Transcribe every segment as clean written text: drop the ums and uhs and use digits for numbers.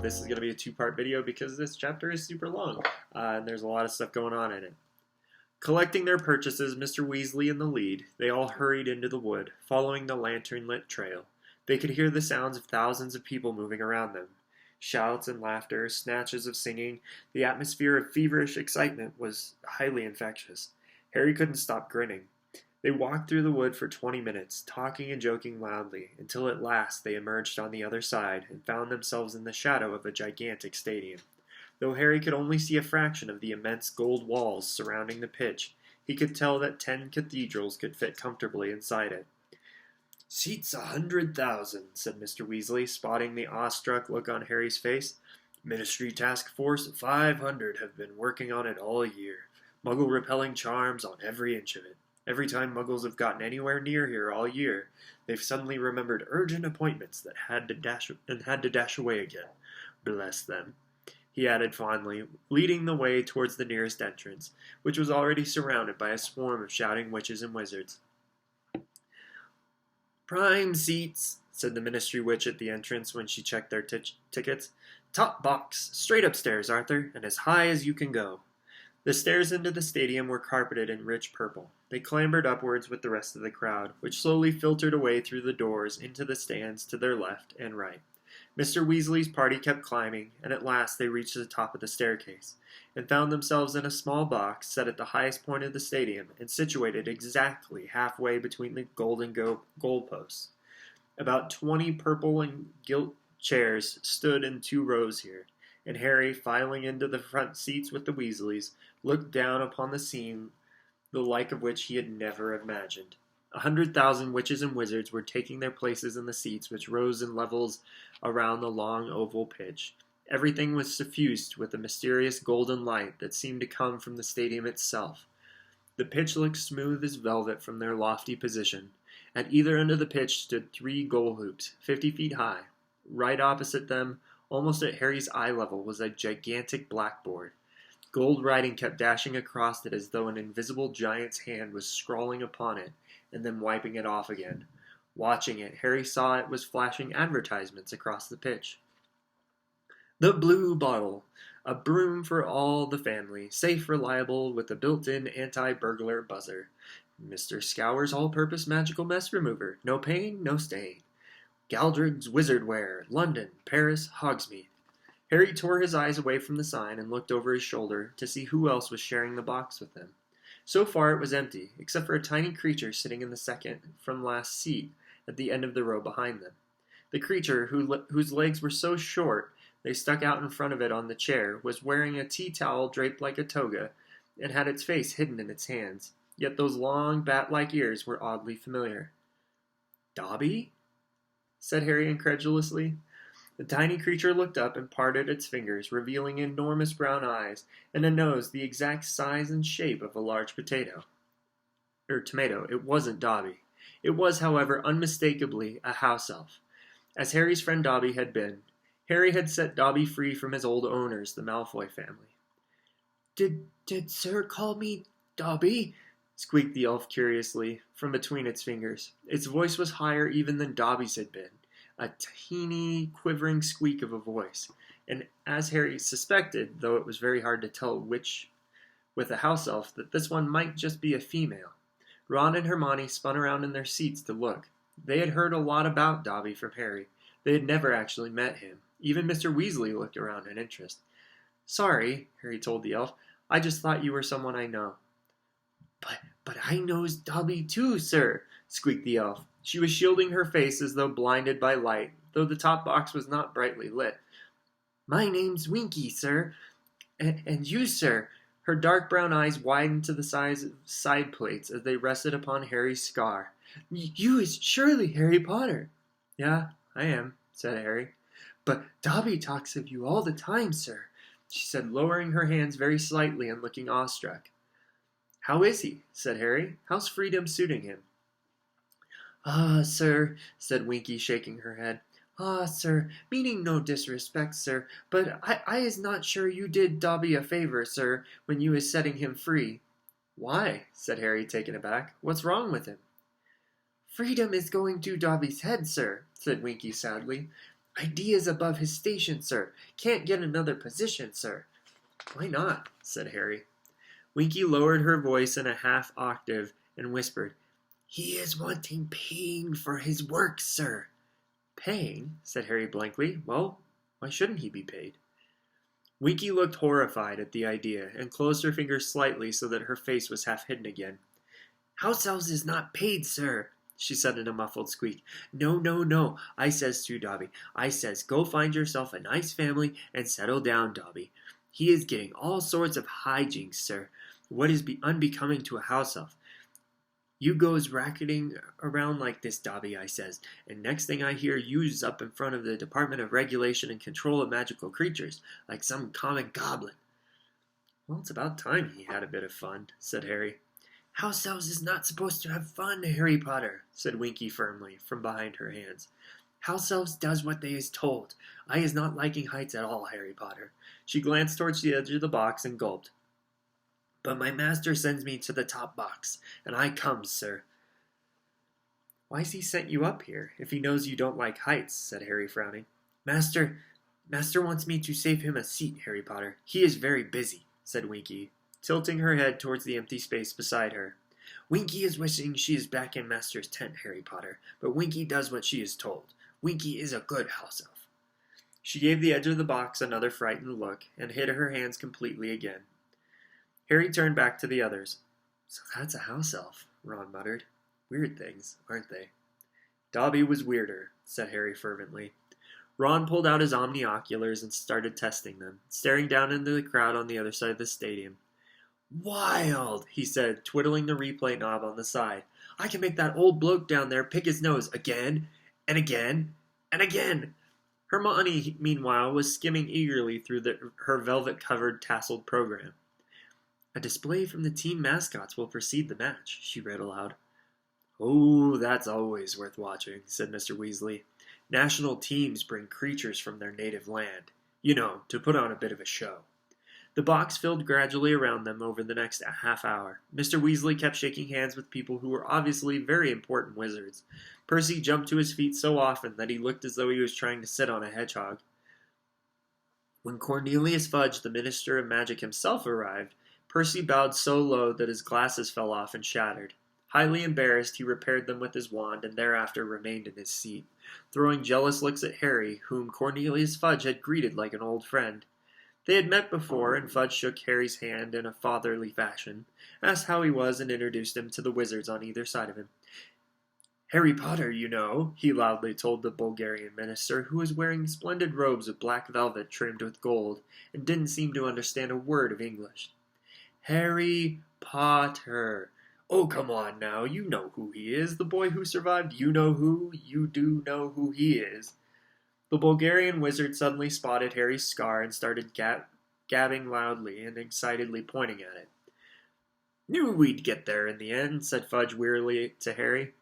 This is going to be a two-part video because this chapter is super long, and there's a lot of stuff going on in it. Collecting their purchases, Mr. Weasley in the lead, they all hurried into the wood, following the lantern-lit trail. They could hear the sounds of thousands of people moving around them. Shouts and laughter, snatches of singing, the atmosphere of feverish excitement was highly infectious. Harry couldn't stop grinning. They walked through the wood for 20 minutes, talking and joking loudly, until at last they emerged on the other side and found themselves in the shadow of a gigantic stadium. Though Harry could only see a fraction of the immense gold walls surrounding the pitch, he could tell that 10 cathedrals could fit comfortably inside it. "Seats 100,000, said Mr. Weasley, spotting the awestruck look on Harry's face. "Ministry Task Force of 500 have been working on it all year. Muggle-repelling charms on every inch of it. Every time Muggles have gotten anywhere near here all year, they've suddenly remembered urgent appointments that had to dash away again. Bless them," he added fondly, leading the way towards the nearest entrance, which was already surrounded by a swarm of shouting witches and wizards. "Prime seats," said the Ministry Witch at the entrance when she checked their tickets. "Top box, straight upstairs, Arthur, and as high as you can go." The stairs into the stadium were carpeted in rich purple. They clambered upwards with the rest of the crowd, which slowly filtered away through the doors into the stands to their left and right. Mr. Weasley's party kept climbing, and at last they reached the top of the staircase, and found themselves in a small box set at the highest point of the stadium and situated exactly halfway between the golden goalposts. About 20 purple and gilt chairs stood in 2 rows here, and Harry, filing into the front seats with the Weasleys, looked down upon the scene the like of which he had never imagined. 100,000 witches and wizards were taking their places in the seats which rose in levels around the long oval pitch. Everything was suffused with a mysterious golden light that seemed to come from the stadium itself. The pitch looked smooth as velvet from their lofty position. At either end of the pitch stood 3 goal hoops, 50 feet high. Right opposite them, almost at Harry's eye level, was a gigantic blackboard. Gold writing kept dashing across it as though an invisible giant's hand was scrawling upon it and then wiping it off again. Watching it, Harry saw it was flashing advertisements across the pitch. "The Blue Bottle, a broom for all the family, safe, reliable, with a built-in anti-burglar buzzer. Mr. Scour's all-purpose magical mess remover, no pain, no stain. Galdrig's Wizardwear, London, Paris, Hogsmeade." Harry tore his eyes away from the sign and looked over his shoulder to see who else was sharing the box with them. So far it was empty, except for a tiny creature sitting in the second from last seat at the end of the row behind them. The creature, whose legs were so short they stuck out in front of it on the chair, was wearing a tea towel draped like a toga and had its face hidden in its hands. Yet those long, bat-like ears were oddly familiar. "Dobby?" said Harry incredulously. The tiny creature looked up and parted its fingers, revealing enormous brown eyes and a nose the exact size and shape of a large tomato. It wasn't Dobby. It was, however, unmistakably a house elf, as Harry's friend Dobby had been. Harry had set Dobby free from his old owners, the Malfoy family. Did Sir call me Dobby?" squeaked the elf curiously, from between its fingers. Its voice was higher even than Dobby's had been. A teeny, quivering squeak of a voice, and as Harry suspected, though it was very hard to tell which with a house elf, that this one might just be a female. Ron and Hermione spun around in their seats to look. They had heard a lot about Dobby from Harry. They had never actually met him. Even Mr. Weasley looked around in interest. "Sorry," Harry told the elf. "I just thought you were someone I know." But I knows Dobby too, sir," squeaked the elf. She was shielding her face as though blinded by light, though the top box was not brightly lit. "My name's Winky, sir. And you, sir." Her dark brown eyes widened to the size of side plates as they rested upon Harry's scar. "You is surely Harry Potter." "Yeah, I am," said Harry. "But Dobby talks of you all the time, sir," she said, lowering her hands very slightly and looking awestruck. "How is he?" said Harry. "How's freedom suiting him?" "Ah, sir," said Winky, shaking her head. "Ah, sir, meaning no disrespect, sir, but I is not sure you did Dobby a favor, sir, when you is setting him free." "Why?" said Harry, taken aback. "What's wrong with him?" "Freedom is going to Dobby's head, sir," said Winky sadly. Ideas above his station, sir. Can't get another position, sir. Why not? Said Harry. Winky lowered her voice in a half octave and whispered, He is wanting paying for his work, sir. Paying? Said Harry blankly. Well, why shouldn't he be paid? Winky looked horrified at the idea and closed her fingers slightly so that her face was half hidden again. House elves is not paid, sir, she said in a muffled squeak. No, no, no, I says to Dobby. I says, go find yourself a nice family and settle down, Dobby. He is getting all sorts of hijinks, sir. What is unbecoming to a house elf? You goes racketing around like this, Dobby, I says, and next thing I hear you's up in front of the Department of Regulation and Control of Magical Creatures, like some common goblin. Well, it's about time he had a bit of fun, said Harry. House elves is not supposed to have fun, Harry Potter, said Winky firmly, from behind her hands. House elves does what they is told. I is not liking heights at all, Harry Potter. She glanced towards the edge of the box and gulped. But my master sends me to the top box, and I comes, sir. Why's he sent you up here, if he knows you don't like heights, said Harry, frowning. Master wants me to save him a seat, Harry Potter. He is very busy, said Winky, tilting her head towards the empty space beside her. Winky is wishing she is back in Master's tent, Harry Potter, but Winky does what she is told. Winky is a good house elf. She gave the edge of the box another frightened look, and hid her hands completely again. Harry turned back to the others. So that's a house elf, Ron muttered. Weird things, aren't they? Dobby was weirder, said Harry fervently. Ron pulled out his omnioculars and started testing them, staring down into the crowd on the other side of the stadium. Wild, he said, twiddling the replay knob on the side. I can make that old bloke down there pick his nose again, and again, and again. Hermione, meanwhile, was skimming eagerly through her velvet-covered, tasseled program. A display from the team mascots will precede the match, she read aloud. Oh, that's always worth watching, said Mr. Weasley. National teams bring creatures from their native land. You know, to put on a bit of a show. The box filled gradually around them over the next half hour. Mr. Weasley kept shaking hands with people who were obviously very important wizards. Percy jumped to his feet so often that he looked as though he was trying to sit on a hedgehog. When Cornelius Fudge, the Minister of Magic himself, arrived, Percy bowed so low that his glasses fell off and shattered. Highly embarrassed, he repaired them with his wand and thereafter remained in his seat, throwing jealous looks at Harry, whom Cornelius Fudge had greeted like an old friend. They had met before, and Fudge shook Harry's hand in a fatherly fashion, asked how he was, and introduced him to the wizards on either side of him. Harry Potter, you know, he loudly told the Bulgarian minister, who was wearing splendid robes of black velvet trimmed with gold, and didn't seem to understand a word of English. Harry Potter. Oh, come on now, you know who he is, the boy who survived. You know who, you do know who he is. The Bulgarian wizard suddenly spotted Harry's scar and started gabbing loudly and excitedly pointing at it. Knew we'd get there in the end, said Fudge wearily to Harry.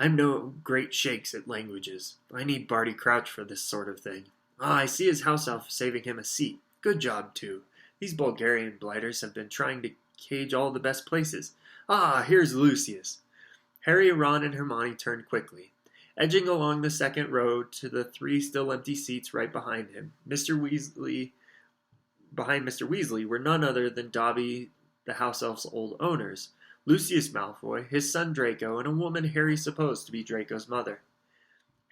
I'm no great shakes at languages. I need Barty Crouch for this sort of thing. Ah, I see his house elf saving him a seat. Good job, too. These Bulgarian blighters have been trying to cage all the best places. Ah, here's Lucius. Harry, Ron, and Hermione turned quickly. Edging along the second row to the three still empty seats right behind him, behind Mr. Weasley were none other than Dobby, the house elf's old owners, Lucius Malfoy, his son Draco, and a woman Harry supposed to be Draco's mother.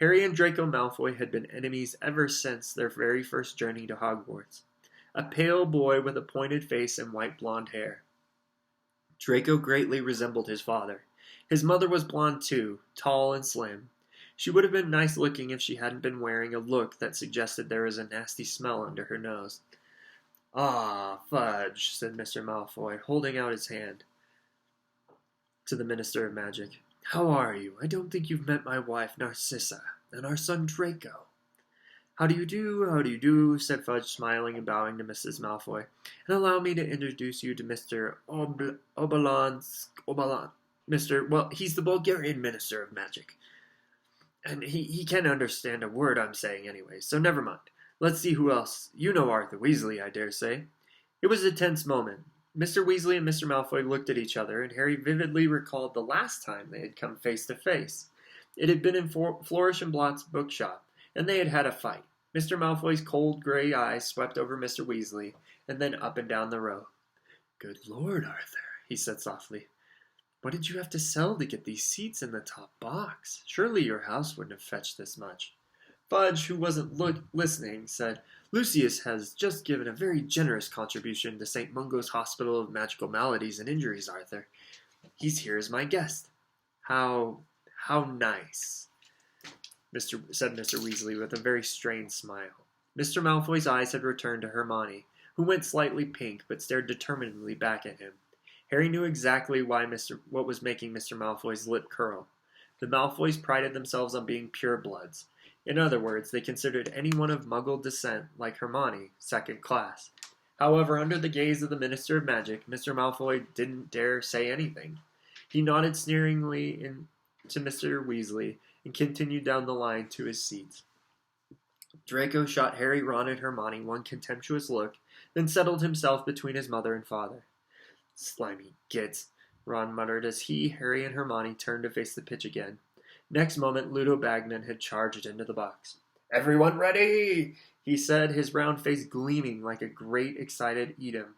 Harry and Draco Malfoy had been enemies ever since their very first journey to Hogwarts. A pale boy with a pointed face and white blonde hair. Draco greatly resembled his father. His mother was blonde too, tall and slim. She would have been nice looking if she hadn't been wearing a look that suggested there was a nasty smell under her nose. Ah, Fudge, said Mr. Malfoy, holding out his hand to the Minister of Magic. How are you? I don't think you've met my wife, Narcissa, and our son Draco. How do you do, said Fudge, smiling and bowing to Mrs. Malfoy. And allow me to introduce you to Mr. Obalon. He's the Bulgarian Minister of Magic. And he can't understand a word I'm saying anyway, so never mind. Let's see who else. You know Arthur Weasley, I dare say. It was a tense moment. Mr. Weasley and Mr. Malfoy looked at each other, and Harry vividly recalled the last time they had come face to face. It had been in Flourish and Blott's bookshop, and they had had a fight. Mr. Malfoy's cold gray eyes swept over Mr. Weasley, and then up and down the row. "Good Lord, Arthur," he said softly. "What did you have to sell to get these seats in the top box? Surely your house wouldn't have fetched this much." Fudge, who wasn't listening, said, "Lucius has just given a very generous contribution to St. Mungo's Hospital of Magical Maladies and Injuries, Arthur. He's here as my guest." How nice," said Mr. Weasley with a very strained smile. Mr. Malfoy's eyes had returned to Hermione, who went slightly pink but stared determinedly back at him. Harry knew exactly what was making Mr. Malfoy's lip curl. The Malfoys prided themselves on being purebloods. In other words, they considered anyone of Muggle descent, like Hermione, second class. However, under the gaze of the Minister of Magic, Mr. Malfoy didn't dare say anything. He nodded sneeringly to Mr. Weasley and continued down the line to his seat. Draco shot Harry, Ron, and Hermione one contemptuous look, then settled himself between his mother and father. "Slimy gits," Ron muttered as he, Harry, and Hermione turned to face the pitch again. Next moment, Ludo Bagman had charged into the box. "Everyone ready!" he said, his round face gleaming like a great excited Edom.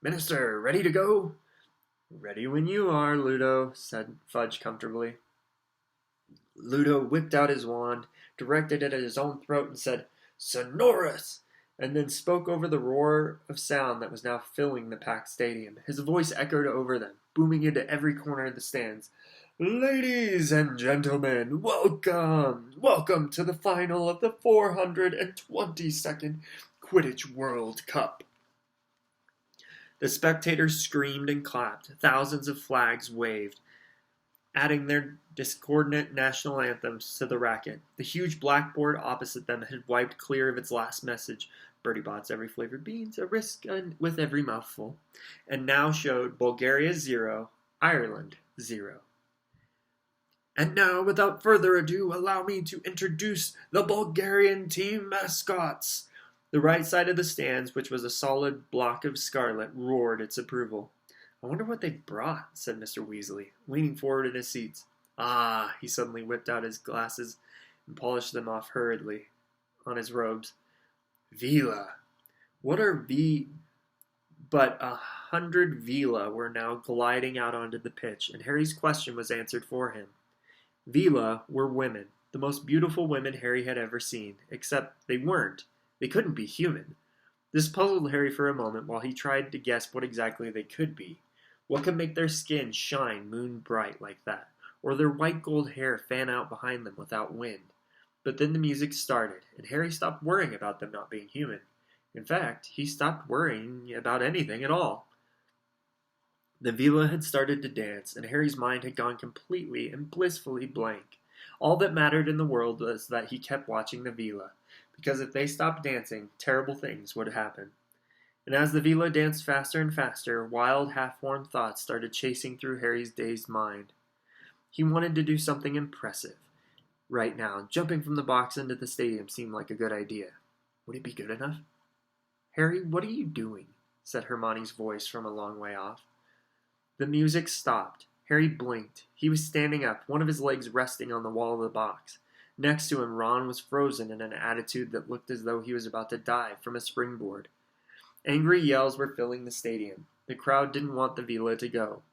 "Minister, ready to go?" "Ready when you are, Ludo," said Fudge comfortably. Ludo whipped out his wand, directed it at his own throat, and said, "Sonorous!" and then spoke over the roar of sound that was now filling the packed stadium. His voice echoed over them, booming into every corner of the stands. "Ladies and gentlemen, welcome to the final of the 422nd Quidditch World Cup." The spectators screamed and clapped. Thousands of flags waved, adding their discordant national anthems to the racket. The huge blackboard opposite them had wiped clear of its last message, "Bertie Bott's every flavored beans, a risk with every mouthful," and now showed Bulgaria 0, Ireland 0. "And now, without further ado, allow me to introduce the Bulgarian team mascots." The right side of the stands, which was a solid block of scarlet, roared its approval. "I wonder what they've brought," said Mr. Weasley, leaning forward in his seat. "Ah!" He suddenly whipped out his glasses and polished them off hurriedly on his robes. "Vila! What are But 100 Vila were now gliding out onto the pitch, and Harry's question was answered for him. Vila were women, the most beautiful women Harry had ever seen, except they weren't. They couldn't be human. This puzzled Harry for a moment while he tried to guess what exactly they could be. What could make their skin shine moon bright like that, or their white gold hair fan out behind them without wind? But then the music started, and Harry stopped worrying about them not being human. In fact, he stopped worrying about anything at all. The Vila had started to dance, and Harry's mind had gone completely and blissfully blank. All that mattered in the world was that he kept watching the Vila, because if they stopped dancing, terrible things would happen. And as the Vila danced faster and faster, wild, half-formed thoughts started chasing through Harry's dazed mind. He wanted to do something impressive. Right now, jumping from the box into the stadium seemed like a good idea. Would it be good enough? "Harry, what are you doing?" said Hermione's voice from a long way off. The music stopped. Harry blinked. He was standing up, one of his legs resting on the wall of the box. Next to him, Ron was frozen in an attitude that looked as though he was about to dive from a springboard. Angry yells were filling the stadium. The crowd didn't want the Vila to go.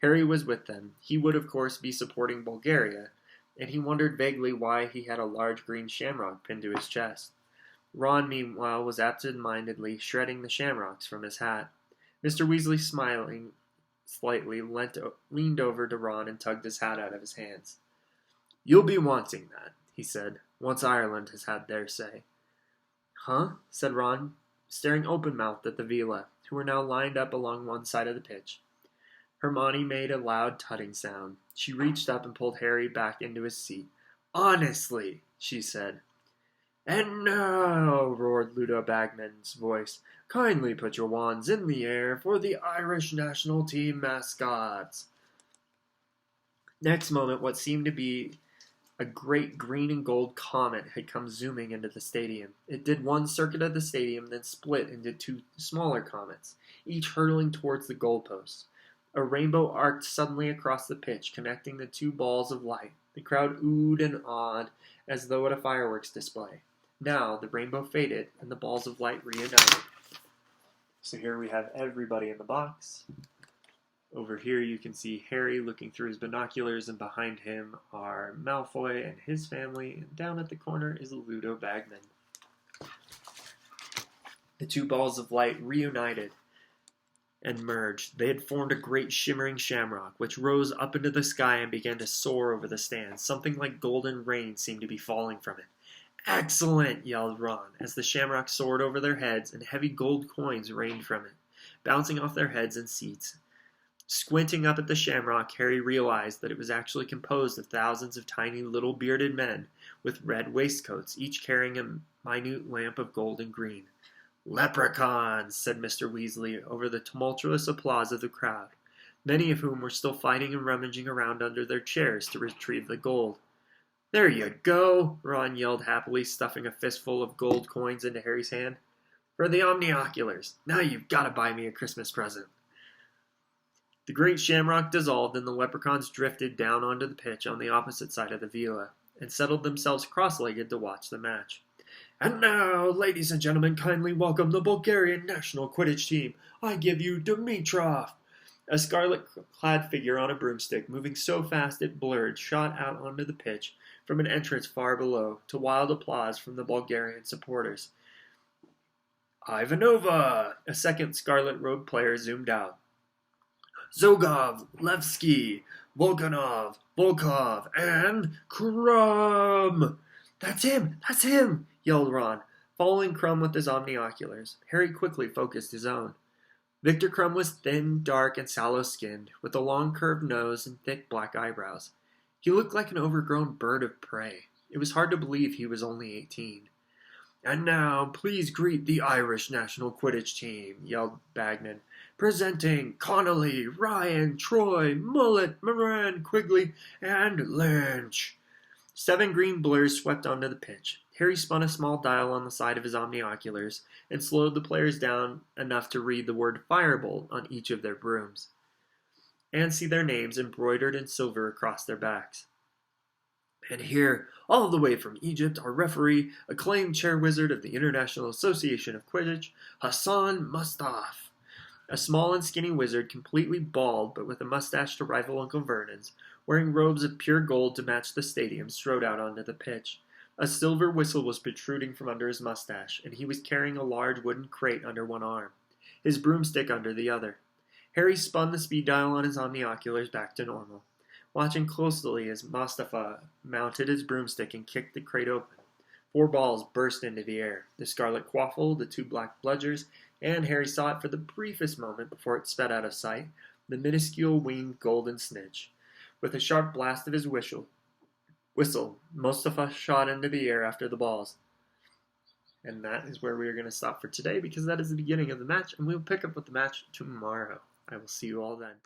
Harry was with them. He would, of course, be supporting Bulgaria, and he wondered vaguely why he had a large green shamrock pinned to his chest. Ron, meanwhile, was absent-mindedly shredding the shamrocks from his hat. Mr. Weasley, smiling slightly, leaned over to Ron and tugged his hat out of his hands. "You'll be wanting that," he said, "once Ireland has had their say." "Huh?" said Ron, staring open-mouthed at the Vila, who were now lined up along one side of the pitch. Hermione made a loud tutting sound. She reached up and pulled Harry back into his seat. "Honestly," she said. "And now," roared Ludo Bagman's voice, "kindly put your wands in the air for the Irish national team mascots." Next moment, what seemed to be a great green and gold comet had come zooming into the stadium. It did one circuit of the stadium, then split into two smaller comets, each hurtling towards the goalposts. A rainbow arced suddenly across the pitch, connecting the two balls of light. The crowd oohed and awed as though at a fireworks display. Now the rainbow faded and the balls of light reunited. So here we have everybody in the box. Over here you can see Harry looking through his binoculars, and behind him are Malfoy and his family, and down at the corner is Ludo Bagman. The two balls of light reunited and merged. They had formed a great shimmering shamrock, which rose up into the sky and began to soar over the stands. Something like golden rain seemed to be falling from it. "Excellent!" yelled Ron, as the shamrock soared over their heads and heavy gold coins rained from it, bouncing off their heads and seats. Squinting up at the shamrock, Harry realized that it was actually composed of thousands of tiny little bearded men with red waistcoats, each carrying a minute lamp of gold and green. "Leprechauns," said Mr. Weasley over the tumultuous applause of the crowd, many of whom were still fighting and rummaging around under their chairs to retrieve the gold. "There you go," Ron yelled happily, stuffing a fistful of gold coins into Harry's hand. "For the Omnioculars. Now you've got to buy me a Christmas present." The great shamrock dissolved, and the leprechauns drifted down onto the pitch on the opposite side of the villa, and settled themselves cross-legged to watch the match. "And now, ladies and gentlemen, kindly welcome the Bulgarian national Quidditch team. I give you Dimitrov." A scarlet-clad figure on a broomstick, moving so fast it blurred, shot out onto the pitch from an entrance far below, to wild applause from the Bulgarian supporters. "Ivanova!" A second scarlet-robed player zoomed out. "Zogov, Levski, Volkanov, Volkov, and Krum!" "That's him! That's him!" yelled Ron, following Krum with his omnioculars. Harry quickly focused his own. Victor Krum was thin, dark, and sallow-skinned, with a long curved nose and thick black eyebrows. He looked like an overgrown bird of prey. It was hard to believe he was only 18. "And now, please greet the Irish national Quidditch team," yelled Bagman. "Presenting Connolly, Ryan, Troy, Mullet, Moran, Quigley, and Lynch." 7 green blurs swept onto the pitch. Harry spun a small dial on the side of his omnioculars and slowed the players down enough to read the word Firebolt on each of their brooms, and see their names embroidered in silver across their backs. "And here, all the way from Egypt, our referee, acclaimed chair wizard of the International Association of Quidditch, Hassan Mustaf." A small and skinny wizard, completely bald but with a mustache to rival Uncle Vernon's, wearing robes of pure gold to match the stadium, strode out onto the pitch. A silver whistle was protruding from under his mustache, and he was carrying a large wooden crate under one arm, his broomstick under the other. Harry spun the speed dial on his omnioculars back to normal, watching closely as Mustafa mounted his broomstick and kicked the crate open. 4 balls burst into the air, the scarlet quaffle, the 2 black bludgers, and Harry saw it for the briefest moment before it sped out of sight, the minuscule winged golden snitch. With a sharp blast of his whistle, Mustafa shot into the air after the balls. And that is where we are going to stop for today, because that is the beginning of the match, and we will pick up with the match tomorrow. I will see you all then.